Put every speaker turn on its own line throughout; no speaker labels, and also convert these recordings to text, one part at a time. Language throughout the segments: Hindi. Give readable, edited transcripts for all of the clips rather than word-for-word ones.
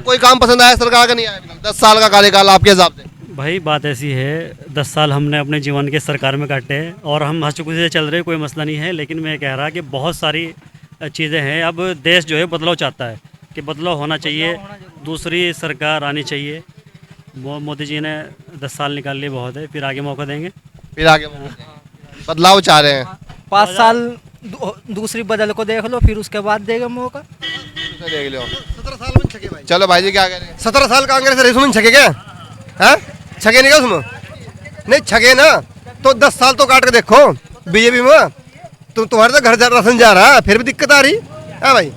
कोई काम पसंद आया सरकार का? नहीं आया अभी तक? 10 साल का कार्यकाल आपके हिसाब से?
भाई बात ऐसी है, 10 साल हमने अपने जीवन के सरकार में काटे हैं और हम हंसी खुशी से चल रहे, कोई मसला नहीं है। लेकिन मैं कह रहा कि बहुत सारी चीज़ें हैं। अब देश जो है बदलाव चाहता है कि बदलाव होना चाहिए, दूसरी सरकार आनी चाहिए। मोदी जी ने 10 साल निकाल लिए, बहुत है, फिर आगे मौका देंगे।
फिर आगे बदलाव चाह रहे हैं?
5 साल दूसरी बदल को देख लो, फिर उसके बाद देगा मौका।
देख लो 17 साल में छके भाई। चलो भाई जी क्या कह रहे हैं?
17 साल कांग्रेस रही उसमें छके क्या है? छके नहीं क्या उसमें? नहीं छके ना तो 10 साल तो काट के देखो बीजेपी में। तुम्हारे तो घर जा राशन जा रहा है, फिर भी दिक्कत आ रही है भाई।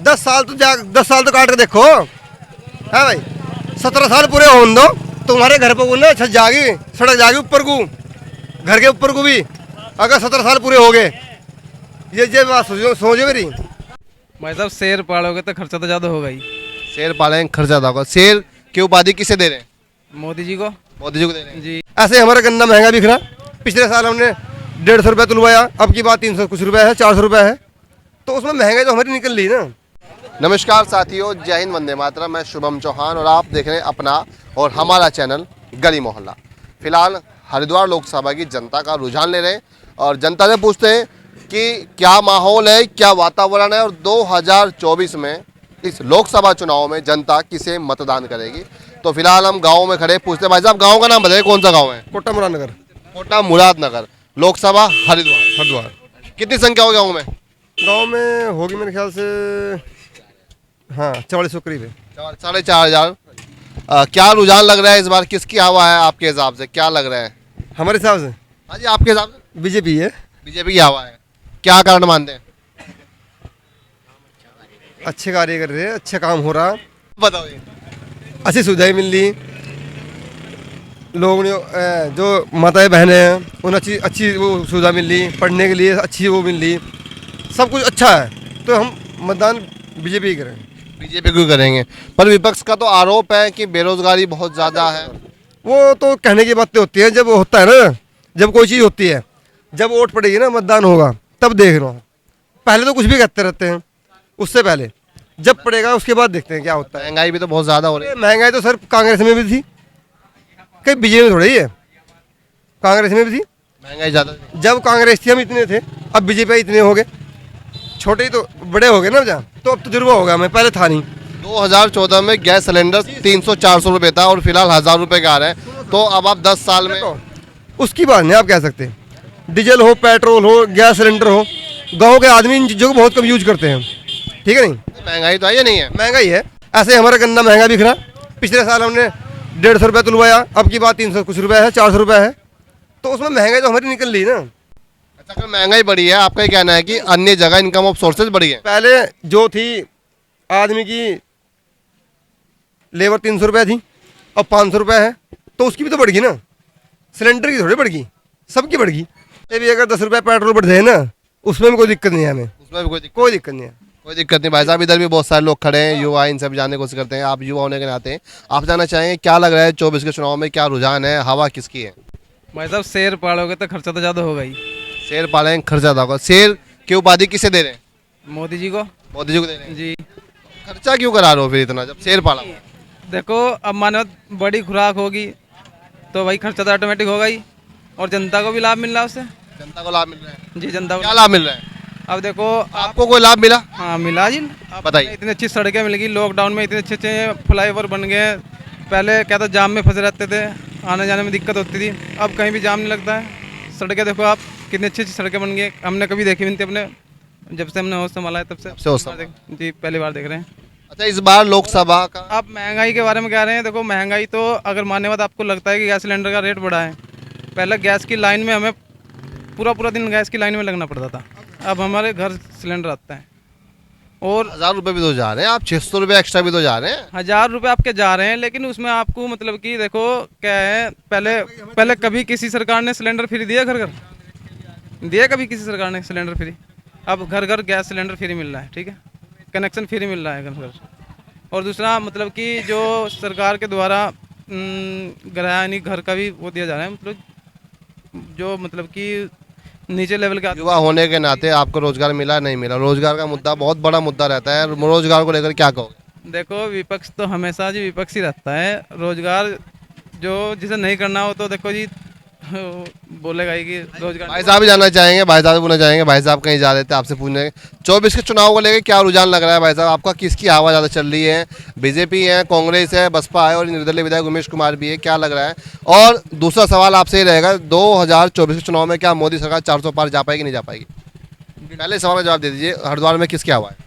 10 साल तो काट के देखो है भाई। 17 साल पूरे होने दो, तुम्हारे घर पर ना छत जागी, सड़क जागी ऊपर को, घर के ऊपर को भी। अगर 17 साल पूरे हो गए, ये बात सोचो मेरी।
भाई साहब शेर पालोगे तो खर्चा तो ज़्यादा होगा ही।
शेर पालेंगे खर्चा ज्यादा होगा। शेर की उपाधि किसे दे रहे हैं?
मोदी जी को।
मोदी जी को दे रहे हैं
जी।
ऐसे हमारा गन्ना महंगा बिक रहा। पिछले साल हमने 150 रुपये तुलवाया, अब की बात 300 कुछ रुपया है, 400 रुपया है, तो उसमें महंगाई तो हमारी निकल ली ना।
नमस्कार साथियों, जय हिंद, वंदे मातरम। मैं शुभम चौहान और आप देख रहे हैं अपना और हमारा चैनल गली मोहल्ला। फिलहाल हरिद्वार लोकसभा की जनता का रुझान ले रहे हैं और जनता से पूछते हैं कि क्या माहौल है, क्या वातावरण है और 2024 में इस लोकसभा चुनाव में जनता किसे मतदान करेगी। तो फिलहाल हम गाँव में खड़े, पूछते हैं भाई साहब गाँव का नाम बताइए, कौन सा गाँव है?
कोटा मुरादनगर।
कोटा मुरादनगर, लोकसभा हरिद्वार। कितनी संख्या होगी गाँव में?
गांव में होगी मेरे ख्याल से, हाँ 4400 करीब है।
4,500। क्या रुझान लग रहा है इस बार, किसकी हवा है आपके हिसाब से, क्या लग रहा है?
हमारे हिसाब से
हाँ जी, आपके हिसाब से?
बीजेपी है।
बीजेपी की हवा है। क्या कारण मानते हैं?
अच्छे कार्य कर रहे हैं, अच्छा काम हो रहा,
बताओ ये।
अच्छी सुविधाएं मिल रही लोगों ने, जो माताएं बहनें हैं उन्हें अच्छी अच्छी वो सुविधा मिल रही, पढ़ने के लिए अच्छी वो मिल रही, सब कुछ अच्छा है। तो हम मतदान बीजेपी करें।
बीजेपी को करेंगे, पर विपक्ष का तो आरोप है कि बेरोजगारी बहुत ज़्यादा है।
वो तो कहने की बातें होती है, जब होता है ना, जब कोई चीज़ होती है, जब वोट पड़ेगी ना, मतदान होगा, तब देख रहा हूँ। पहले तो कुछ भी कहते रहते हैं, उससे पहले जब पड़ेगा उसके बाद देखते हैं क्या होता है।
महंगाई भी तो बहुत ज़्यादा हो रही है।
महंगाई तो सर कांग्रेस में भी थी, कहीं बीजेपी में थोड़ी है, कांग्रेस में भी थी।
महंगाई ज़्यादा।
जब कांग्रेस थी हम इतने थे, अब बीजेपी इतने हो गए, छोटे ही तो बड़े हो गए ना जहाँ, तो अब तजुर्बा होगा, हमें पहले था नहीं।
2014 में गैस सिलेंडर 300-400 रुपये था और फिलहाल 1000 रुपये का आ रहा है। तो अब आप 10 साल में
उसकी बात नहीं आप कह सकते। डीजल हो, पेट्रोल हो, गैस सिलेंडर हो, गाँव के आदमी इन चीज़ों को बहुत कम यूज करते हैं, ठीक है नहीं?
महंगाई तो है या नहीं है?
महंगाई है। ऐसे हमारा गन्ना महंगा बिक रहा। पिछले साल हमने 150 रुपये तुलवाया, अब की बात 300 कुछ रुपया है, 400 रुपया है, तो उसमें महंगाई तो हमारी निकल ली ना।
अच्छा, अगर महंगाई बढ़ी है, आपका ये कहना है कि अन्य जगह इनकम ऑफ सोर्सेज बढ़ी है?
पहले जो थी आदमी की लेबर 300 रुपये थी, अब 500 रुपये है, तो उसकी भी तो बढ़ गई ना। सिलेंडर की थोड़ी बढ़ गई, सबकी बढ़ गई। ये भी अगर 10 रुपये पेट्रोल बढ़ जाए ना, उसमें भी कोई दिक्कत नहीं है हमें,
उसमें भी कोई
कोई दिक्कत नहीं है।
कोई दिक्कत नहीं। भाई साहब इधर भी बहुत सारे लोग खड़े हैं, युवा, इनसे भी जानने की कोशिश करते हैं। आप युवा होने के नाते आप जानना चाहेंगे क्या लग रहा है 24 के चुनाव में, क्या रुझान है, हवा किसकी है?
भाई साहब शेर पालोगे तो खर्चा तो ज़्यादा होगा ही।
शेर पालेंगे खर्चा ज्यादा होगा। शेर की उपाधि किसे दे रहे हैं?
मोदी जी को।
मोदी जी को दे रहे हैं।
जी।
खर्चा क्यों करा रहे हो फिर इतना, जब शेर पाला हुआ है?
देखो अब मानो बड़ी खुराक होगी तो भाई खर्चा तो ऑटोमेटिक होगा ही, और जनता को भी लाभ मिल रहा है उससे।
जनता को लाभ मिल रहा है?
जी जनता
क्या
को।
लाभ मिल रहा है?
अब देखो
आपको कोई लाभ मिला?
हाँ मिला जी। अब
बताइए।
इतनी अच्छी सड़कें मिल गई, लॉकडाउन में इतने अच्छे अच्छे फ्लाईओवर बन गए। पहले क्या था, जाम में फंसे रहते थे, आने जाने में दिक्कत होती थी, अब कहीं भी जाम नहीं लगता है। सड़कें देखो आप, कितनी अच्छी अच्छी सड़कें बन गई, हमने कभी देखी भी नहीं थी अपने, जब से हमने होश संभाला है तब से
होश संभाला।
जी पहली बार देख रहे हैं।
अच्छा, इस बार लोकसभा का
आप महंगाई के बारे में कह रहे हैं, देखो महंगाई तो अगर मानने बात आपको लगता है कि गैस सिलेंडर का रेट बढ़ा है, पहले गैस की लाइन में हमें पूरा दिन गैस की लाइन में लगना पड़ता था, अब हमारे घर सिलेंडर आता है। और
1000 रुपये भी तो जा रहे हैं, आप 600 रुपये एक्स्ट्रा भी तो जा रहे हैं।
1000 रुपये आपके जा रहे हैं, लेकिन उसमें आपको मतलब कि देखो क्या है, पहले कभी किसी सरकार ने सिलेंडर फ्री दिया, घर घर दिया कभी किसी सरकार ने सिलेंडर फ्री? अब घर घर गैस सिलेंडर फ्री मिल रहा है, ठीक है, कनेक्शन फ्री मिल रहा है घर घर। और दूसरा मतलब कि जो सरकार के द्वारा गृहिणी घर का भी वो दिया जा रहा है, मतलब जो मतलब कि नीचे लेवल का।
युवा होने के नाते आपको रोजगार मिला नहीं मिला, रोजगार का मुद्दा बहुत बड़ा मुद्दा रहता है, रोजगार को लेकर क्या कहोगे?
देखो विपक्ष तो हमेशा जी विपक्ष ही रहता है। रोजगार जो जिसे नहीं करना हो तो देखो जी बोलेगा ही कि रोजगार।
भाई साहब भी जानना चाहेंगे, भाई साहब भी पूछना चाहेंगे। भाई साहब कहीं जा रहे थे, आपसे पूछने 24 के चुनाव को लेकर क्या रुझान लग रहा है भाई साहब? आपका किसकी हवा ज़्यादा चल रही है? बीजेपी है, कांग्रेस है, बसपा है और निर्दलीय विधायक उमेश कुमार भी है, क्या लग रहा है? और दूसरा सवाल आपसे ही रहेगा, 2024 के चुनाव में क्या मोदी सरकार 400 पार जा पाएगी, नहीं जा पाएगी? पहले सवाल का जवाब दे दीजिए, हरिद्वार में किसकी हवा है?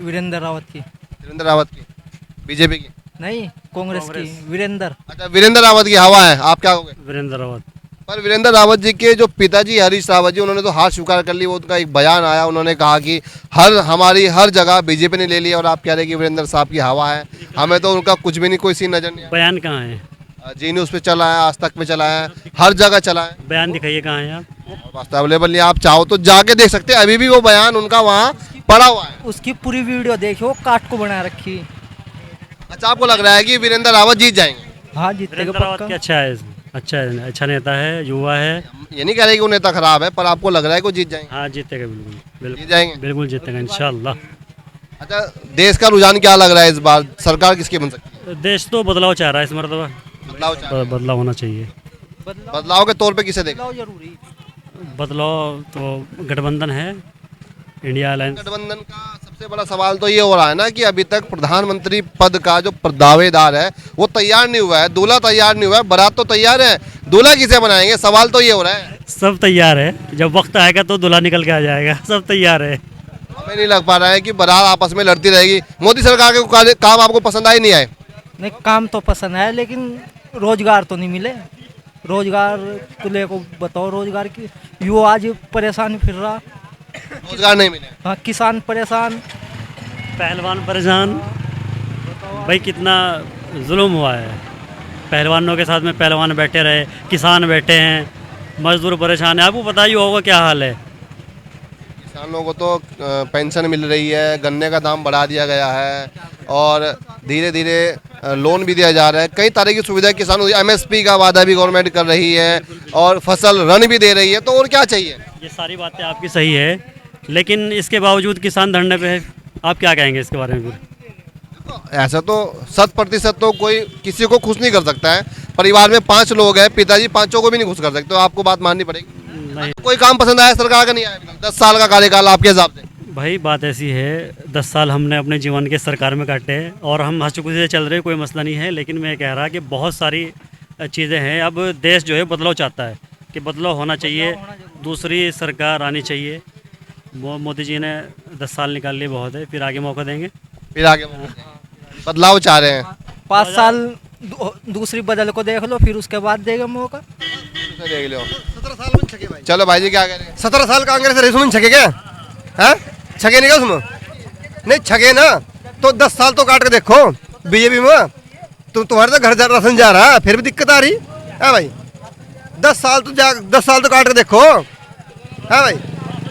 वीरेंद्र रावत की।
वीरेंद्र रावत की? बीजेपी की?
नहीं, कांग्रेस की। वीरेंद्र।
अच्छा, वीरेंद्र रावत की हवा है, आप क्या कहोगे?
वीरेंद्र रावत।
पर वीरेंद्र रावत जी के जो पिताजी हरीश रावत जी, उन्होंने तो हार स्वीकार कर ली। वो उनका एक बयान आया, उन्होंने कहा कि हमारी हर जगह बीजेपी ने ले लिया और आप कह रहे हैं कि वीरेंद्र साहब की हवा है। हमें तो उनका कुछ भी नहीं, कोई सीन नजर नहीं
बयान कहाँ है?
आया। जी न्यूज़ पे चला है, आज तक पे चला है, हर जगह चला है।
बयान दिखाइए कहाँ है आप?
वास्तव अवेलेबल नहीं, आप चाहो तो जाके देख सकते हैं, अभी भी वो बयान उनका वहाँ पड़ा हुआ है।
उसकी पूरी वीडियो देखिए, वो काट को बना रखी।
अच्छा, आपको लग रहा है कि वीरेंद्र रावत जीत जाएंगे?
हाँ, जीतेगा
वीरेंद्र रावत
पक्का।
की अच्छा है, अच्छा नेता है, युवा है।
ये नहीं कह रहे कि वो नेता खराब है, पर आपको लग रहा है कि वो जीत जाएंगे?
हाँ जीतेगा, बिल्कुल
जीत
बिल्कुल
जाएंगे?
बिल्कुल जीतेगा इंशाल्लाह।
अच्छा, देश का रुझान क्या लग रहा है इस बार? सरकार किसकी बन सकती है?
देश तो बदलाव चाह रहा है इस मरतबा,
बदलाव चाह रहे हैं।
बदलाव होना चाहिए।
बदलाव के तौर पे किसे देखें?
बदलाव जरूरी।
बदलाव तो गठबंधन है, इंडिया अलायंस।
गठबंधन का सबसे बड़ा सवाल तो ये हो रहा है ना कि अभी तक प्रधानमंत्री पद का जो दावेदार है वो तैयार नहीं हुआ है, दूल्हा तैयार नहीं हुआ है, बारात तो तैयार है, दूल्हा किसे बनाएंगे? सवाल तो ये हो रहा है।
सब तैयार है, जब वक्त आएगा तो दूल्हा निकल के आ जाएगा। सब तैयार है।
हमें नहीं लग पा रहा है कि बारात आपस में लड़ती रहेगी। मोदी सरकार के काम आपको पसंद आए नहीं आए?
नहीं, काम तो पसंद है लेकिन रोजगार तो नहीं मिले। रोजगार को लेको बताओ, रोजगार की युवा आज परेशान फिर रहा।
रोजगार नहीं मिले।
हाँ, किसान परेशान।
पहलवान परेशान। भाई कितना जुल्म हुआ है, पहलवानों के साथ में पहलवान बैठे रहे, किसान बैठे हैं, मजदूर परेशान है। आपको पता ही होगा क्या हाल है।
किसानों को तो पेंशन मिल रही है, गन्ने का दाम बढ़ा दिया गया है और धीरे धीरे लोन भी दिया जा रहा है। कई तरह की सुविधाएं किसानों, एमएसपी का वादा भी गवर्नमेंट कर रही है और फसल ऋण भी दे रही है। तो और क्या चाहिए?
ये सारी बातें आपकी सही है, लेकिन इसके बावजूद किसान धरने पे है। आप क्या कहेंगे इसके बारे में? फिर
ऐसा तो 100% तो कोई किसी को खुश नहीं कर सकता है। परिवार में 5 लोग हैं, पिताजी पांचों को भी नहीं खुश कर सकते, तो आपको बात माननी पड़ेगी।
नहीं
कोई काम पसंद आया सरकार का? नहीं आया? 10 साल का कार्यकाल आपके हिसाब से?
भाई, बात ऐसी है, 10 साल हमने अपने जीवन के सरकार में काटे हैं और हम हंसी खुशी से चल रहे हैं, कोई मसला नहीं है। लेकिन मैं कह रहा कि बहुत सारी चीज़ें हैं। अब देश जो है बदलाव चाहता है कि बदलाव होना चाहिए, दूसरी सरकार आनी चाहिए। मोदी जी ने 10 साल निकाल लिए, बहुत है, फिर आगे मौका देंगे।
फिर आगे बदलाव चाह रहे हैं?
5 साल दूसरी बदल को देख लो, फिर उसके बाद देगा मौका।
देख लो। 17 साल में छके भाई। चलो भाई जी, क्या कह रहे हैं?
17 साल कांग्रेस रही उसमें छके क्या? हाँ, छके नहीं क्या उसमें? नहीं छके ना तो 10 साल तो काट के देखो बीजेपी में। तुम्हारे तो घर राशन जा रहा है, फिर भी दिक्कत आ रही है भाई। 10 साल तो काट के देखो है भाई।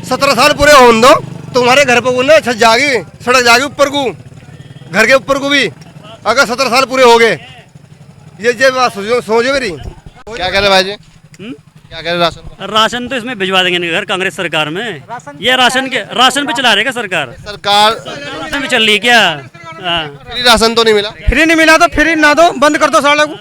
17 साल पूरे होने दो, तुम्हारे घर पर ना छत जागी, सड़क जागी ऊपर को, घर के ऊपर को भी। अगर 17 साल पूरे हो गए, ये बात सोचो मेरी।
क्या कह रहे भाई जी? क्या कह रहे राशन?
राशन तो इसमें भिजवा देंगे घर, कांग्रेस सरकार में। ये राशन पे चला रहेगा सरकार।
सरकार
राशन भी चल रही है क्या? हाँ।
फ्री राशन तो नहीं मिला?
फ्री नहीं मिला तो फ्री ना दो, बंद कर दो साले को।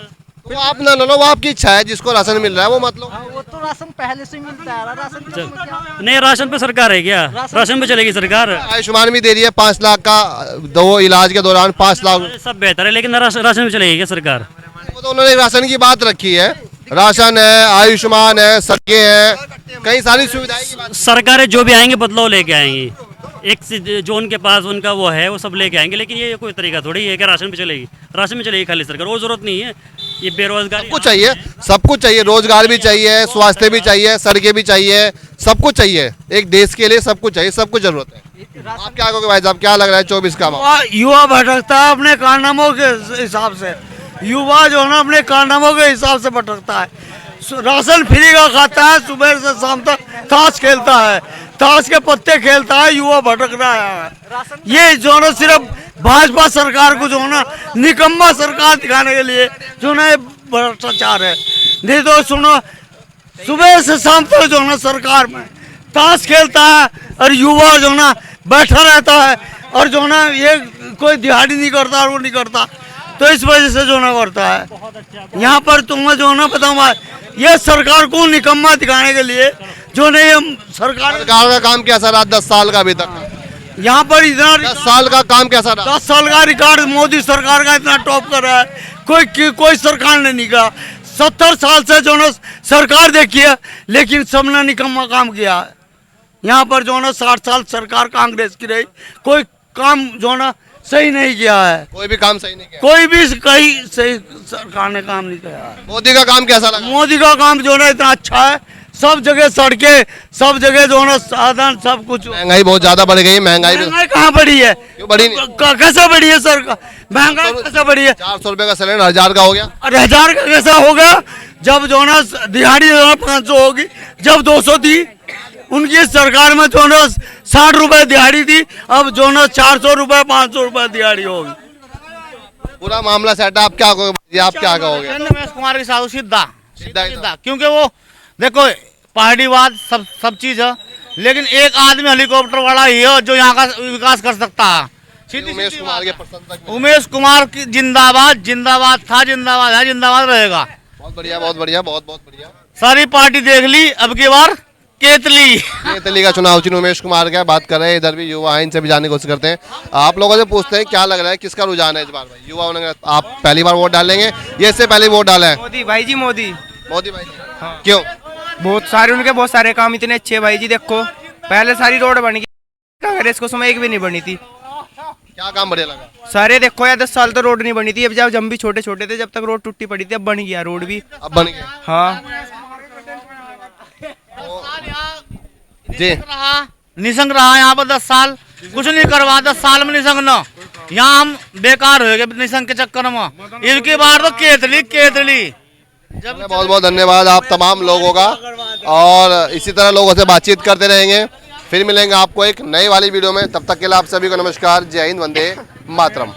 तो आप ना लो, वो आपकी इच्छा है। जिसको राशन मिल रहा है वो मत लो।
वो तो राशन पहले से मिलता है। राशन
नहीं, राशन पे सरकार है क्या? राशन पे चलेगी सरकार।
आयुष्मान भी दे रही है 5 लाख का, 2 इलाज के दौरान 5 लाख।
सब बेहतर है, लेकिन राशन पे चलेगी क्या सरकार?
वो तो उन्होंने राशन की बात रखी है। राशन है, आयुष्मान है, सड़कें हैं, कई सारी सुविधाएं की बात।
सरकारें जो भी आएंगी बदलाव लेके आएंगी। एक जो उनके पास उनका वो है वो सब लेके आएंगे। लेकिन ये कोई तरीका थोड़ी है कि राशन पे चलेगी। राशन में चलेगी खाली सरकार, और जरूरत नहीं है। ये बेरोजगारी
कुछ चाहिए, सब कुछ चाहिए। रोजगार भी चाहिए, स्वास्थ्य भी चाहिए, सड़कें भी चाहिए, सब कुछ चाहिए। एक देश के लिए सब कुछ चाहिए, सब कुछ जरूरत है। आप क्या कहोगे भाई साहब, क्या लग रहा है 24 का माहौल?
युवा भटकता है अपने कारनामों के हिसाब से। युवा जो है ना अपने कारनामों के हिसाब से भटकता है। राशन फ्री का खाता है, सुबह से शाम तक ताश खेलता है, ताश के पत्ते खेलता है, युवा भटक रहा है। ये जो है सिर्फ भाजपा सरकार को जो है ना निकम्मा सरकार दिखाने के लिए जो है भ्रष्टाचार है। नहीं तो सुनो, सुबह से शाम तक जो है ना सरकार में ताश खेलता है और युवा जो है ना बैठा रहता है और जो ना ये कोई दिहाड़ी नहीं करता और वो नहीं करता, तो इस वजह से जो ना करता है। यहाँ पर तुम्हें जो ना बताऊँ, ये सरकार को निकम्मा दिखाने के लिए जो नहीं हम सरकार
का काम कैसा रहा 10 साल का अभी तक?
यहाँ पर इतना
10 साल का काम कैसा रहा?
10 साल का रिकॉर्ड मोदी सरकार का इतना टॉप कर रहा है, कोई सरकार ने नहीं करा। 70 साल से जो ना सरकार देखी है, लेकिन सबने निकम्मा काम किया है। यहाँ पर जो ना 60 साल सरकार कांग्रेस की रही, कोई काम जो ना सही नहीं किया है,
कोई भी काम सही नहीं किया।
कोई भी कहीं सही सरकार ने काम नहीं किया है।
मोदी का काम कैसा लगा?
मोदी का काम जो ना इतना अच्छा है, सब जगह सड़कें, सब जगह जो ना साधन, सब कुछ।
महंगाई बहुत ज्यादा बढ़ गई है, महंगाई भी
महंगाई कहाँ बढ़ी है?
क्यों बढ़ी नहीं?
कैसे बढ़ी है सर? महंगाई कैसे बढ़ी है?
400 रुपए का सिलेंडर 1000 का हो गया।
अरे 1000 का कैसा हो गया? जब जो ना दिहाड़ी जो ना 500 होगी, जब 200 थी, उनकी सरकार में जो ना 60 रुपए दिहाड़ी थी, अब जो ना 400 रुपए 500 रुपए दिहाड़ी होगी।
पूरा मामला सेट है। आप क्या कहोगे? आप क्या कहोगे?
रमेश कुमार के साथ सीधा
सीधा ही
सीधा, क्योंकि वो देखो पहाड़ीवाद सब चीज है, लेकिन एक आदमी हेलीकॉप्टर वाला ही है जो यहाँ का विकास कर सकता है। सीधी
उमेश
सीधी
कुमार
बात
के
है।
प्रशंसक।
उमेश कुमार की जिंदाबाद, जिंदाबाद था, जिंदाबाद है, जिंदाबाद रहेगा।
बहुत बढ़िया, बहुत बढ़िया, बहुत बहुत बढ़िया।
सारी पार्टी देख ली, अब की बार केतली।
केतली का चुनाव चिन्ह उमेश कुमार का बात कर रहे हैं। इधर भी युवा हैं, इनसे भी जानने की कोशिश करते हैं। आप लोगों से पूछते हैं क्या लग रहा है, किसका रुझान है इस बार? भाई युवाओं ने, आप पहली बार वोट डालेंगे? ये इससे पहले वोट डाला है?
मोदी भाई जी, मोदी।
मोदी भाई। क्यों?
बहुत सारे काम इतने अच्छे भाई जी। देखो पहले सारी रोड बन गई, कांग्रेस को समय एक भी नहीं बनी थी।
क्या काम बढ़िया लगा?
सारे देखो यार 10 साल तो रोड नहीं बनी थी। अब जब हम भी छोटे छोटे थे, जब तक रोड टूटी पड़ी थी, अब बन गया रोड भी।
अब बन गया।
हाँ
जी।
निसंग रहा यहाँ पर 10 साल, कुछ नहीं करवा। 10 साल में निसंग न, यहाँ हम बेकार हो गए निसंग के चक्कर में। इनकी बार तो केतली केतली।
बहुत बहुत धन्यवाद आप तमाम लोगों का, और इसी तरह लोगों से बातचीत करते रहेंगे। फिर मिलेंगे आपको एक नई वाली वीडियो में। तब तक के लिए आप सभी को नमस्कार, जय हिंद, वंदे मातरम।